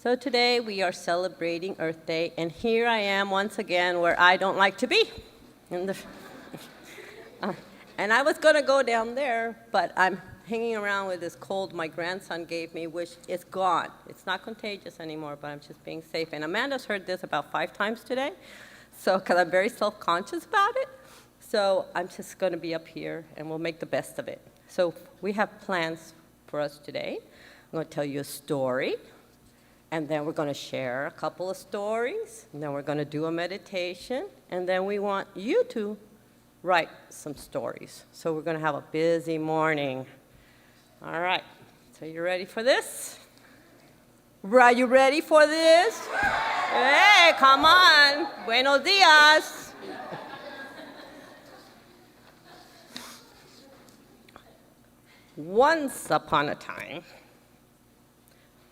So today we are celebrating Earth Day, and here I am once again where I don't like to be. And I was going to go down there, but I'm hanging around with this cold my grandson gave me, which is gone. It's not contagious anymore, but I'm just being safe. And Amanda's heard this about 5 times today, so because I'm very self-conscious about it. So I'm just going to be up here, and we'll make the best of it. So we have plans for us today. I'm going to tell you a story, and then we're going to share a couple of stories, and then we're going to do a meditation, and then we want you to write some stories. So we're going to have a busy morning. All right, so you ready for this? Are you ready for this? Hey, come on. Buenos dias. Once upon a time,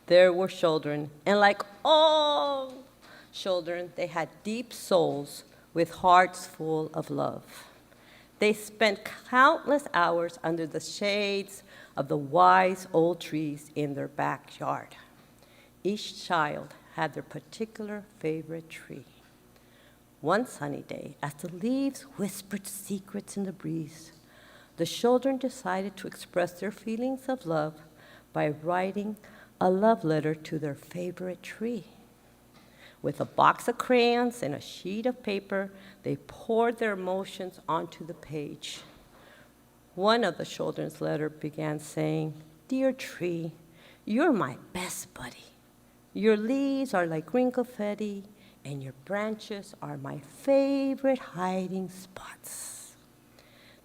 there were children, and like all children, they had deep souls with hearts full of love. They spent countless hours under the shades of the wise old trees in their backyard. Each child had their particular favorite tree. One sunny day, as the leaves whispered secrets in the breeze, the children decided to express their feelings of love by writing a love letter to their favorite tree. With a box of crayons and a sheet of paper, they poured their emotions onto the page. One of the children's letter began saying, "Dear tree, you're my best buddy. Your leaves are like green confetti, and your branches are my favorite hiding spots."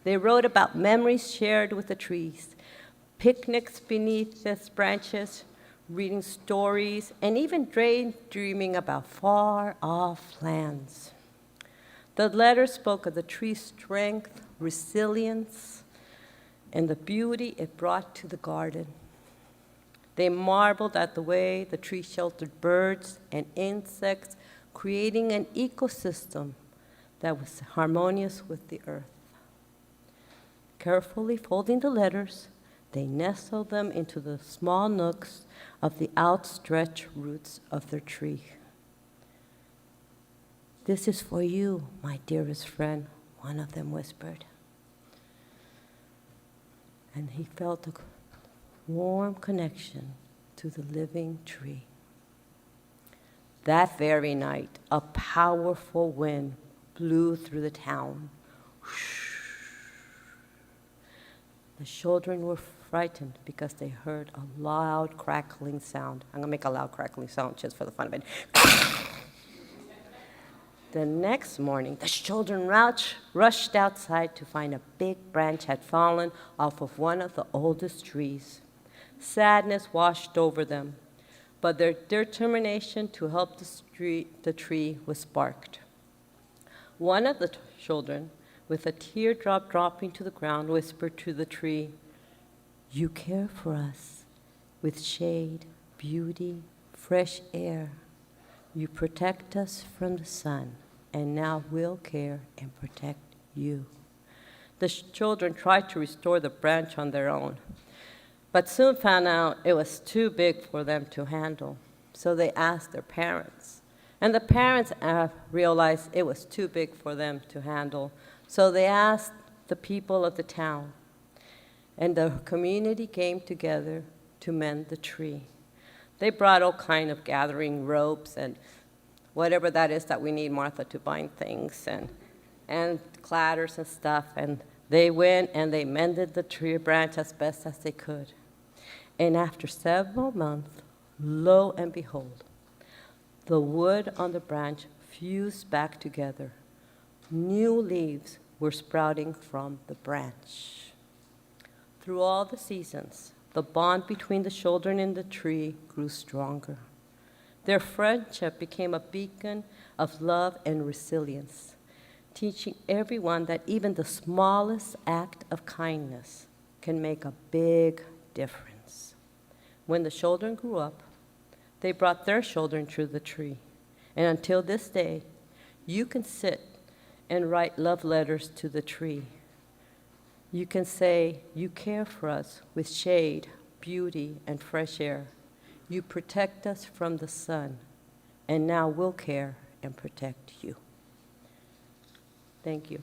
They wrote about memories shared with the trees, picnics beneath its branches, reading stories, and even daydreaming about far-off lands. The letter spoke of the tree's strength, resilience, and the beauty it brought to the garden. They marveled at the way the tree sheltered birds and insects, creating an ecosystem that was harmonious with the earth. Carefully folding the letters, they nestled them into the small nooks of the outstretched roots of their tree. "This is for you, my dearest friend," one of them whispered. And he felt a warm connection to the living tree. That very night, a powerful wind blew through the town. The children were frightened because they heard a loud crackling sound. I'm going to make a loud crackling sound just for the fun of it. The next morning, the children rushed outside to find a big branch had fallen off of one of the oldest trees. Sadness washed over them, but their determination to help the tree was sparked. One of the children, with a teardrop dropping to the ground, whispered to the tree, "You care for us with shade, beauty, fresh air. You protect us from the sun, and now we'll care and protect you." The children tried to restore the branch on their own, but soon found out it was too big for them to handle. So they asked their parents, and the parents realized it was too big for them to handle. So they asked the people of the town, and the community came together to mend the tree. They brought all kind of gathering ropes and whatever that is that we need, Martha, to bind things, and cladders and stuff, and they went and they mended the tree branch as best as they could. And after several months, lo and behold, the wood on the branch fused back together. New leaves were sprouting from the branch. Through all the seasons, the bond between the children and the tree grew stronger. Their friendship became a beacon of love and resilience, teaching everyone that even the smallest act of kindness can make a big difference. When the children grew up, they brought their children to the tree. And until this day, you can sit and write love letters to the tree. You can say, "You care for us with shade, beauty, and fresh air. You protect us from the sun, and now we'll care and protect you. Thank you.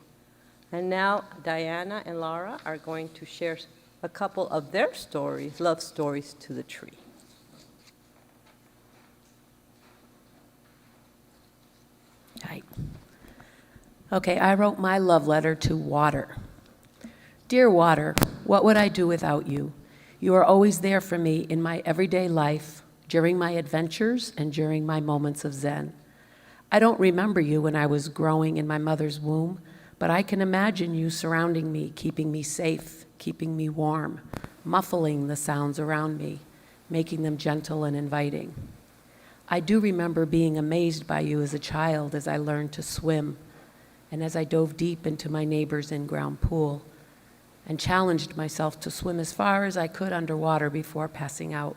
And now Diana and Laura are going to share a couple of their stories, love stories to the tree. Hi. Okay, I wrote my love letter to water. Dear water, what would I do without you? You are always there for me in my everyday life, during my adventures and during my moments of zen. I don't remember you when I was growing in my mother's womb, but I can imagine you surrounding me, keeping me safe, keeping me warm, muffling the sounds around me, making them gentle and inviting. I do remember being amazed by you as a child as I learned to swim and as I dove deep into my neighbor's in-ground pool and challenged myself to swim as far as I could underwater before passing out.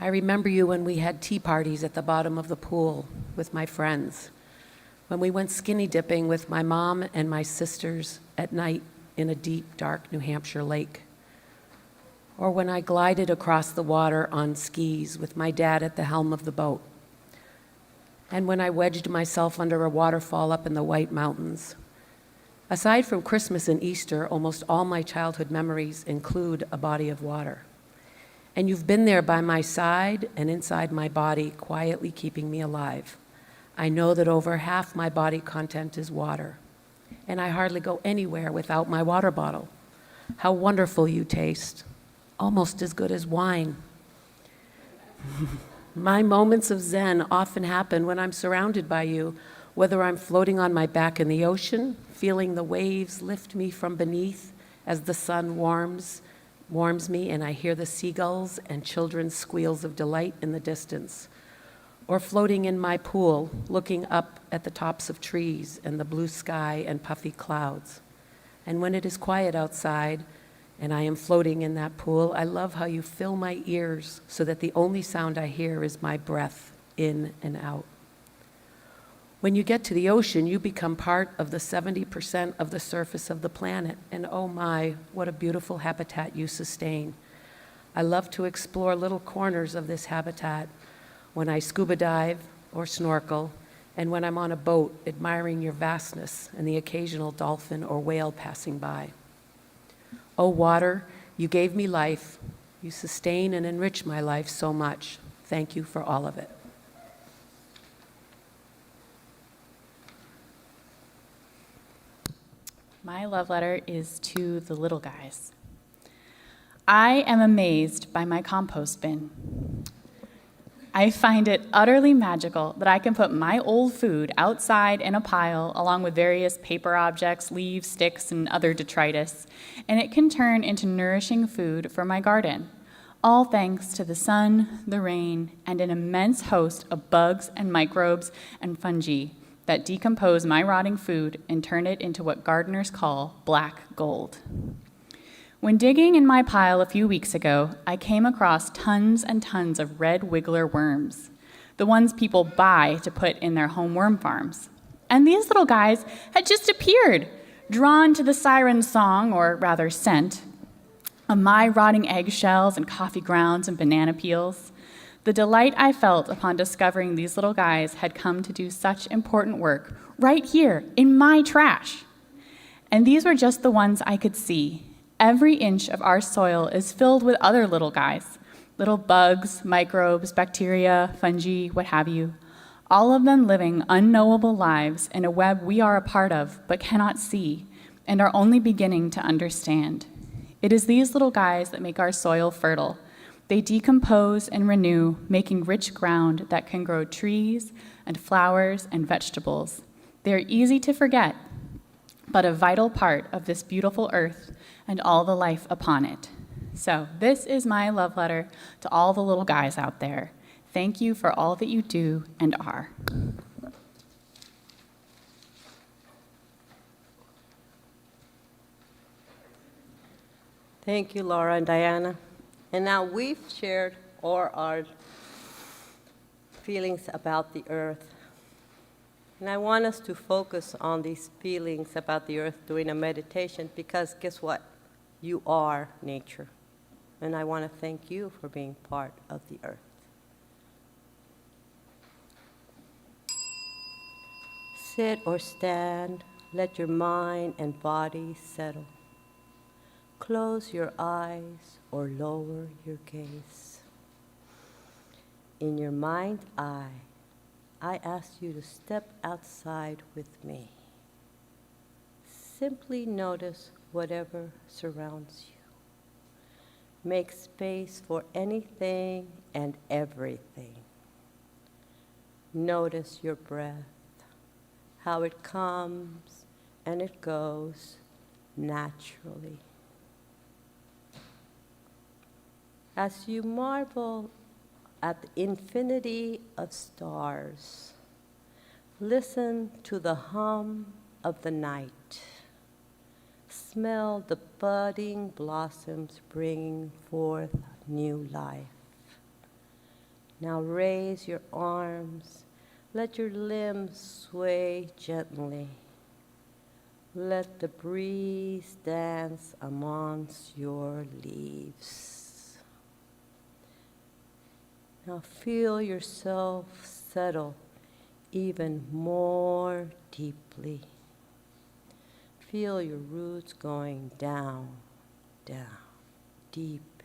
I remember you when we had tea parties at the bottom of the pool with my friends, when we went skinny dipping with my mom and my sisters at night in a deep, dark New Hampshire lake, or when I glided across the water on skis with my dad at the helm of the boat, and when I wedged myself under a waterfall up in the White Mountains. Aside from Christmas and Easter, almost all my childhood memories include a body of water. And you've been there by my side and inside my body, quietly keeping me alive. I know that over half my body content is water, and I hardly go anywhere without my water bottle. How wonderful you taste, almost as good as wine. My moments of Zen often happen when I'm surrounded by you, whether I'm floating on my back in the ocean, feeling the waves lift me from beneath as the sun warms me and I hear the seagulls and children's squeals of delight in the distance, or floating in my pool, looking up at the tops of trees and the blue sky and puffy clouds. And when it is quiet outside and I am floating in that pool, I love how you fill my ears so that the only sound I hear is my breath in and out. When you get to the ocean, you become part of the 70% of the surface of the planet, and oh my, what a beautiful habitat you sustain. I love to explore little corners of this habitat when I scuba dive or snorkel, and when I'm on a boat admiring your vastness and the occasional dolphin or whale passing by. Oh water, you gave me life. You sustain and enrich my life so much. Thank you for all of it. My love letter is to the little guys. I am amazed by my compost bin. I find it utterly magical that I can put my old food outside in a pile along with various paper objects, leaves, sticks, and other detritus, and it can turn into nourishing food for my garden, all thanks to the sun, the rain, and an immense host of bugs and microbes and fungi that decompose my rotting food and turn it into what gardeners call black gold. When digging in my pile a few weeks ago, I came across tons and tons of red wiggler worms, the ones people buy to put in their home worm farms. And these little guys had just appeared, drawn to the siren song, or rather scent, of my rotting eggshells and coffee grounds and banana peels. The delight I felt upon discovering these little guys had come to do such important work right here in my trash. And these were just the ones I could see. Every inch of our soil is filled with other little guys, little bugs, microbes, bacteria, fungi, what have you, all of them living unknowable lives in a web we are a part of but cannot see and are only beginning to understand. It is these little guys that make our soil fertile. They decompose and renew, making rich ground that can grow trees and flowers and vegetables. They are easy to forget, but a vital part of this beautiful earth and all the life upon it. So this is my love letter to all the little guys out there. Thank you for all that you do and are. Thank you, Laura and Diana. And now we've shared all our feelings about the earth. And I want us to focus on these feelings about the earth during a meditation because guess what? You are nature. and I want to thank you for being part of the earth. Sit or stand, let your mind and body settle. Close your eyes or lower your gaze. In your mind's eye, I ask you to step outside with me. Simply notice whatever surrounds you. Make space for anything and everything. Notice your breath, how it comes and it goes naturally. As you marvel at the infinity of stars, listen to the hum of the night. Smell the budding blossoms bringing forth new life. Now raise your arms. Let your limbs sway gently. Let the breeze dance amongst your leaves. Now feel yourself settle even more deeply. Feel your roots going down, down, deep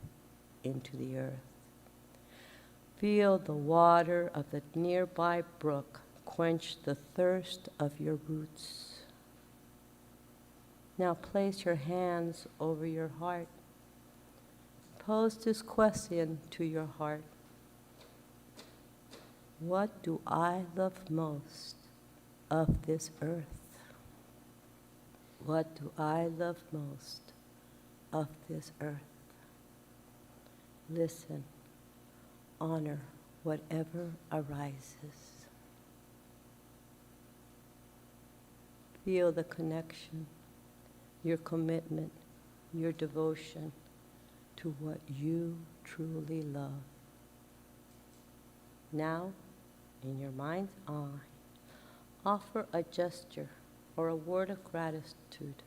into the earth. Feel the water of the nearby brook quench the thirst of your roots. Now place your hands over your heart. Pose this question to your heart. What do I love most of this earth? What do I love most of this earth? Listen, honor whatever arises. Feel the connection, your commitment, your devotion to what you truly love. Now, in your mind's eye, offer a gesture or a word of gratitude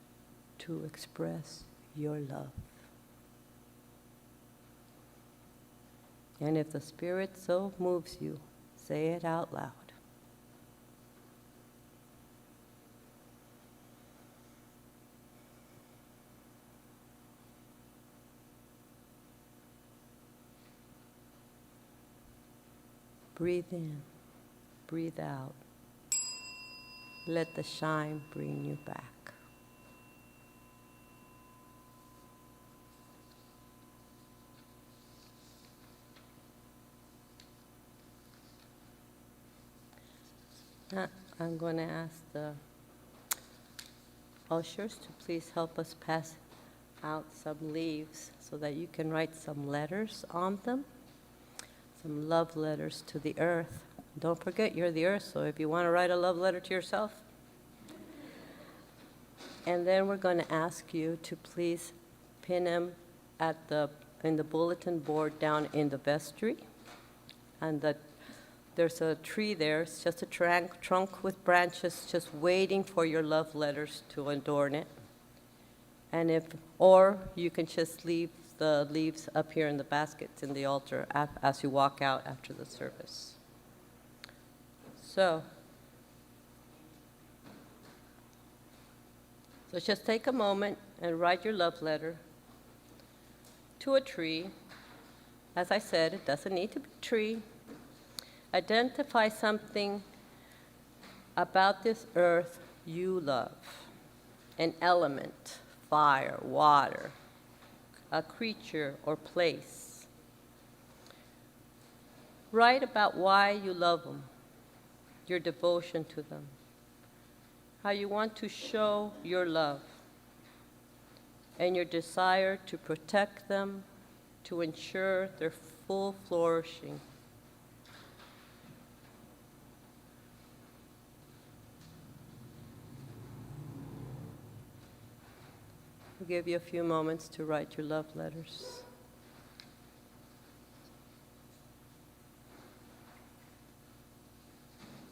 to express your love. And if the Spirit so moves you, say it out loud. Breathe in, breathe out. Let the shine bring you back. I'm going to ask the ushers to please help us pass out some leaves so that you can write some letters on them, some love letters to the earth. Don't forget, you're the earth, so if you want to write a love letter to yourself. And then we're going to ask you to please pin them in the bulletin board down in the vestry. And there's a tree there. It's just a trunk with branches just waiting for your love letters to adorn it. And or you can just leave the leaves up here in the baskets in the altar as you walk out after the service. So just take a moment and write your love letter to a tree. As I said, it doesn't need to be a tree. Identify something about this earth you love. An element, fire, water, a creature or place. Write about why you love them, your devotion to them, how you want to show your love, and your desire to protect them, to ensure their full flourishing. We'll give you a few moments to write your love letters.